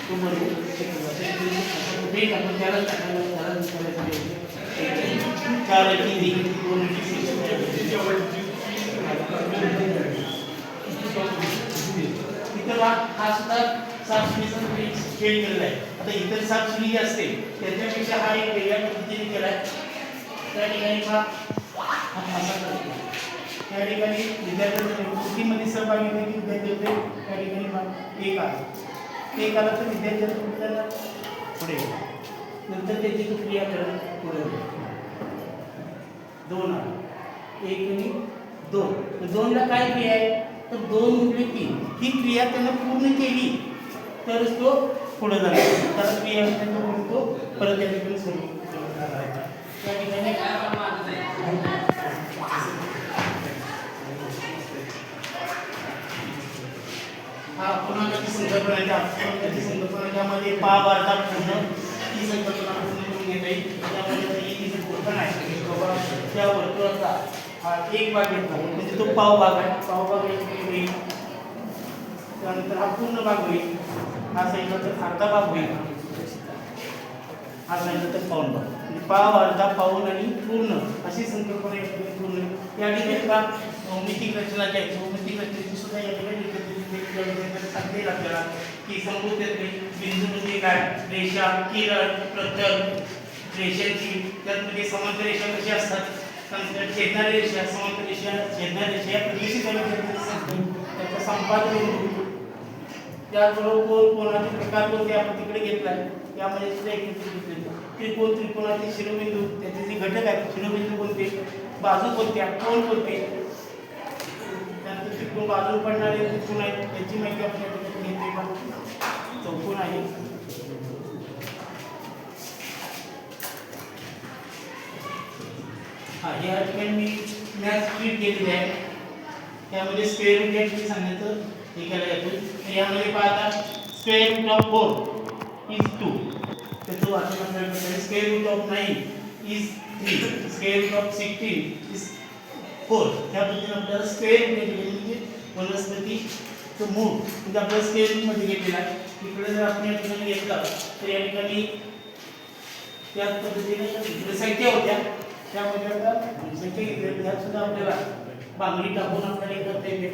तो बरोबर कुठेही आपण त्याला टाकायला चार इतर हा सुद्धा सापशिडीचा खेळ केलेला आहे. आता इतर सापशिडी जी असते त्याच्यापेक्षा हा एक वेगळ्या पद्धतीने केला आहे. त्या ठिकाणी त्या ठिकाणी विद्यार्थ्यांच्या कृतीमध्ये सहभागी होते की विद्यार्थी होते त्या ठिकाणी एक आला एक आला तर विद्यार्थ्यांना पुढे नंतर त्याची तो क्रिया करत पुढे दोन आला एक आणि दोन दोनला काय क्रिया आहे तर दोन गुणिले तीन ही क्रिया त्यानं पूर्ण केली तरच तो पुढे जाणार. त्याला क्रिया तो परत त्या ठिकाणी सुरू त्या ठिकाणी हा पुन्हा कधी संकल्पना त्यामध्ये पाव अर्धा पूर्ण ही संकल्पना पूर्ण करून घेता येईल. त्यामध्ये ही संकल्पना आहे त्या वर्तुळाचा हा एक भाग घेतला म्हणजे तो पाव भाग आहे. पाव भाग होईल त्यानंतर हा पूर्ण भाग होईल. हा सांगितलं तर अर्धा भाग होईल. हा सांगितलं तर पाऊण भाग म्हणजे पाव अर्धा पाऊण आणि पूर्ण अशी संकल्पना पूर्ण या ठिकाणी का भौमितिक रचना जी आहे भौमितिक रचनेची सुद्धा या ठिकाणी सांगता येईल आपल्याला की संबोधते बिंदू म्हणजे काय रेषा किरण प्रतल रेषांची त्यामध्ये समांतर रेषा कशी असतात छेदणारी रेषा समांतर रेषा छेदणारी रेषा या प्रदेशित त्याचा संपादन बिंदू त्याचबरोबर कोण कोणाचे प्रकार कोणते आपण तिकडे घेतलाय यामध्ये सुद्धा एक त्रिकोण त्रिकोणाचे शिरोबिंदू त्याचे जे घटक आहेत शिरोबिंदू कोणते बाजू कोणत्या कोण कोणते त्यानंतर त्रिकोण बाजूला पडणारे त्रिकोण आहेत त्याची माहिती आपण घेतली. चौकोन आहे हा या ठिकाणी मी मॅथ स्प्लिट केलेली आहे. त्यामध्ये स्क्वेअर रूट या ठिकाणी सांगायचं हे केलं जातं. यामध्ये पाहता स्क्वेअर रूट ऑफ 4 इज 2 त्याचं वाचन आपल्याला करता square root of 9 is 3 square root of 16 is 4 त्या पद्धतीने आपल्याला स्क्वेअर रूट म्हणजे वनस्पतीचं मूळ म्हणजे आपल्याला स्क्वेअर रूट मध्ये घेतलेला आहे. इकडे जर आपण या ठिकाणी घेतला तर या ठिकाणी त्याच पद्धतीने संख्या होत्या त्यामध्ये आता संख्या घेतल्या त्यात सुद्धा आपल्याला बांगडी टाकून आपल्याला करता येते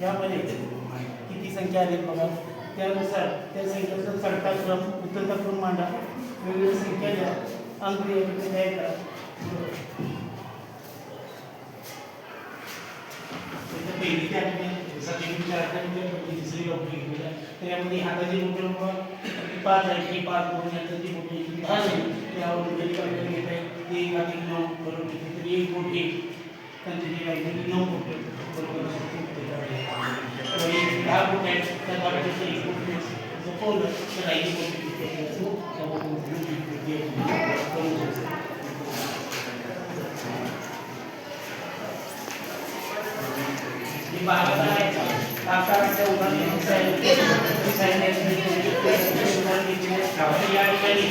यामध्ये किती संख्या आली बघा त्यानुसार त्या संख्येचा चढता क्रम उतरता क्रम मांडा वेगवेगळ्या संख्या द्या अंक द्याय करा पहिली त्या दुसरी त्यामध्ये हाताची बोटे 5 आहे 5 बोटांची बोटे 10 आहे त्यावरून घेता येईल 1 अधिक 9 बरोबर तरी 1 बोटे त्यांची काय 9 बोटे बरोबर 10 बोटे आहेत त्या 10 बोटे 1 बोटे जपवलं तर 1 बोटे आकाराच्या उदाहरणार्थ या ठिकाणी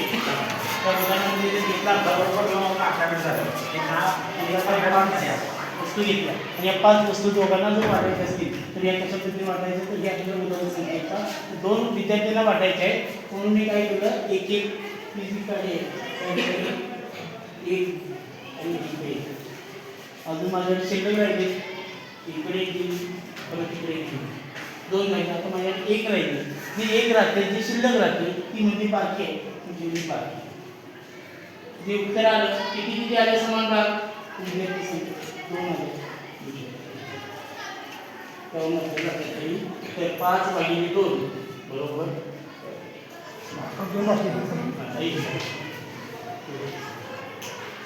वस्तू घेतल्या आणि या 5 वस्तू दोघांना जर वाटायच्या असतील तर या कशा पद्धतीने वाटायचं तर या ठिकाणी उदाहरण सांगायचा 2 विद्यार्थ्यांना वाटायचे आहे म्हणून मी काय केलं एक एक अजून माझ्याकडे शिल्लक राहिले इकडे परत इकडे 2 राहिले आता माझ्याकडे 1 राहिली जी 1 राहते जी शिल्लक राहते ती म्हणजे बाकी आहे म्हणजे मी बाकी जे उत्तर आलं किती किती आले समान भाग विद्यार्थी संख्या 2 आले तर 5 भागिले 2 बरोबर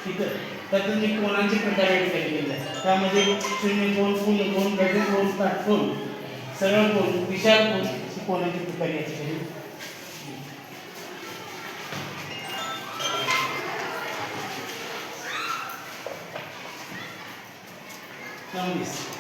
ठीक आहे. त्यातून मी कोणाचे प्रकार या ठिकाणी केले आहे त्यामध्ये शून्य कोण पूर्ण कोण गजर कोण काटकोण सरळ कोण विशाल कोण अशी कोणाचे प्रकार या ठिकाणी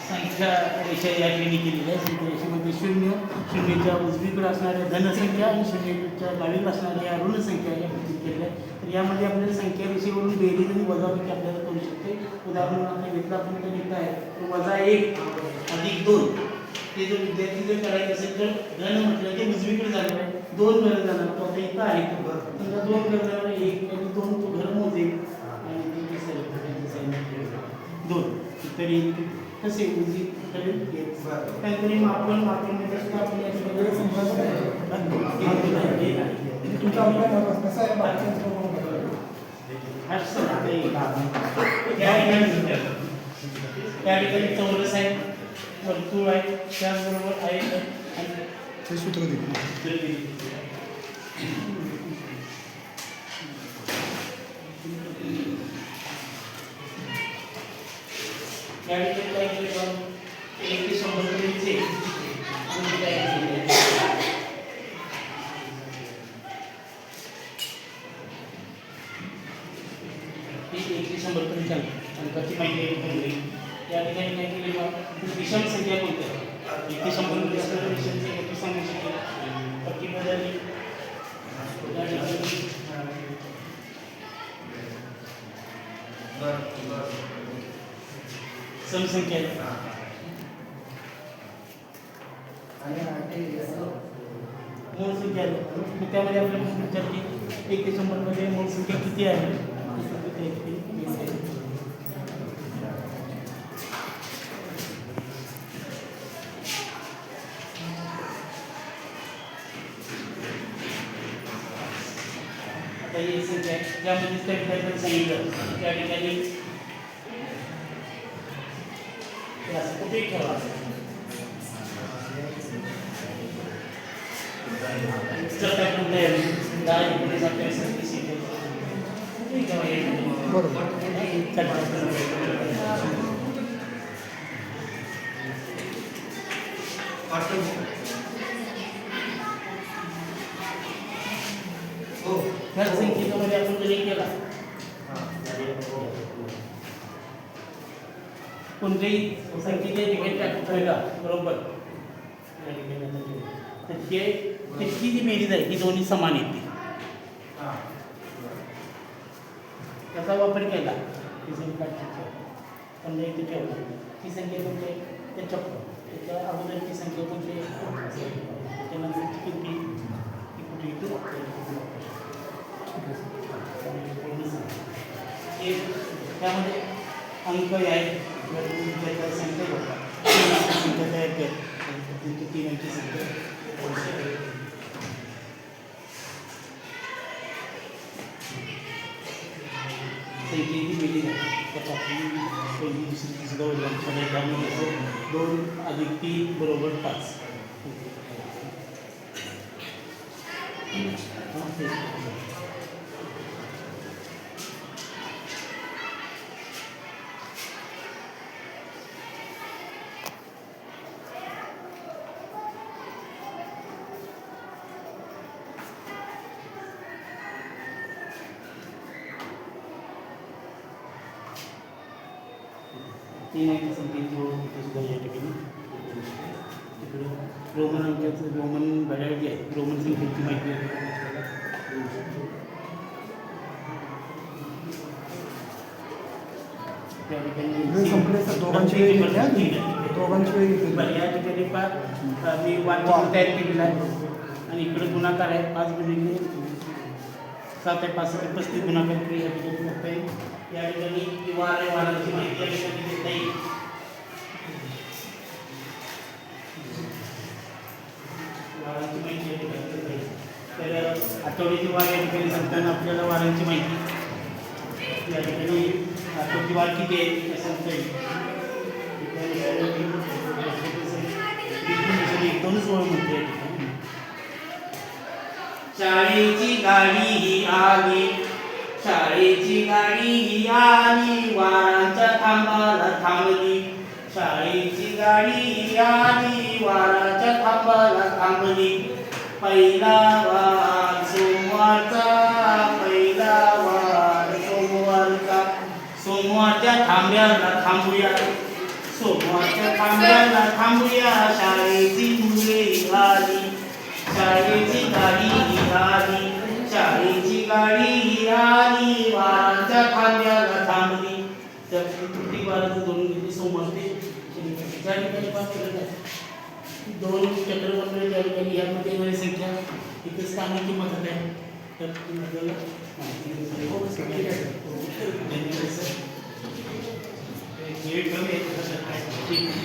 संख्या रेषा या ठिकाणी केलेली आहे. संख्या रेषेमध्ये शून्याच्या उजवीकडे असणाऱ्या धनसंख्या आणि शून्याच्या डावीकडे असणाऱ्या ऋण संख्या या पद्धतीत केलेल्या आहे. तर यामध्ये आपल्याला संख्या रेषेवरून बेरीज आणि वजाबाकी आपल्याला करू शकते. उदाहरण आपण घेतलं आपण लिहित आहे -1 अधिक 2 ते जर विद्यार्थी जर करायचं असेल तर घन म्हटलं ते उजवीकडे जाणार आहे, 2 घरं जाणार. तो आता इथं आहे, समजा 2 घरं जाणार, 1 आणि 2 तो घर मोजेल आणि ते तिसरं 2 तरी कसे उजी तरी काहीतरी मापन म्हणजे सुद्धा आपण याच्यामध्ये तुमचा अभिप्राय कसा आहे बाकीचं त्या ठिकाणी चौरस आहे, वर्तुळ आहे, त्याचबरोबर आहे ते सूत्र दिले. या ठिकाणी काय केले आपण 1 ते 100 पर्यंतचे अंकाची माहिती आहे. या ठिकाणी काय केले विषम संख्या कोणत्या 1 ते 100 मध्ये असणाऱ्या विषम संख्या तू सांगू शकेल पट्टी बदलली. या ठिकाणी समसंख्या मूळ संख्या मग त्यामध्ये आपल्याला विचार की 1 ते 100 मध्ये मूळ संख्या किती आहे. आता ही संख्या ज्यामध्ये काही सांगितलं त्या ठिकाणी कुठे ठेवा ह्या संख्येमध्ये आपण जरी केला कोणत्याही संख्येच्या ठिकाणी टाकला बरोबर तर त्याची जी बेरीज आहे ही दोन्ही समान येते. त्याचा वापर केला ही संख्या समजा इथे ठेवला ही संख्या कोणती त्याच्या अगोदरची संख्या कोणती त्याच्यानंतरची किती ती कुठे त्यामध्ये अंक आहेत संख्या संख्या तयार कर 3 अंकी संख्या संख्येची बेरीज आहे त्याच्या पहिली दुसरी तिसरी वडिलांकडे त्यामुळे 2 अधिक 3 बरोबर 5. तीन अंकी संख्येची ओळख सुद्धा या ठिकाणी तिकडे रोमन अंकाचं रोमन घड्याळ जे आहे रोमन संख्येची माहिती आहे. त्या ठिकाणी दोघांची वेळ या ठिकाणी मी वाक्य तयार केलेलं आहे आणि इकडे गुणाकार आहे 5 गुणिले 7 आहे 5 35 गुणाकार केली या ठिकाणी बघता येईल. या ठिकाणी वारांची माहिती या ठिकाणी देता येईल. वारांची माहिती या ठिकाणी देता येईल. तर आठवड्याची वार या ठिकाणी सांगताना आपल्याला वारांची माहिती या ठिकाणी आठवड्याची वार किती आहे ते सांगता येईल. 2च ओळ म्हणते या ठिकाणी शाळेची गाडी ही आली शाळेची गाडी ही आली वारांच्या थांबाला थांबली शाळेची गाडी ही आली वाराच्या थांबाला थांबली पहिला वार सोमवारचा पहिला वार सोमवारचा सोमवारच्या थांब्याला थांबूया सोमवारच्या थांब्याला थांबूया शाळेची मुले आली शाळेची गाडी ही आली शाळेची गाडी ही आली वारांच्या थांब्याला थांबली. तर प्रत्येक वाराचं 2 घेतली सोमवार ते शनिवार ज्या ठिकाणी पास केलं आहे 2 चक्रमंडळ त्या ठिकाणी यामध्ये येणारी संख्या इथे स्थानिक मदत आहे तर तुम्ही आपल्याला माहिती दिली. हो सर, ठीक आहे सर. धन्यवाद सर. वेळ कमी आहे तसं काय ठीक आहे.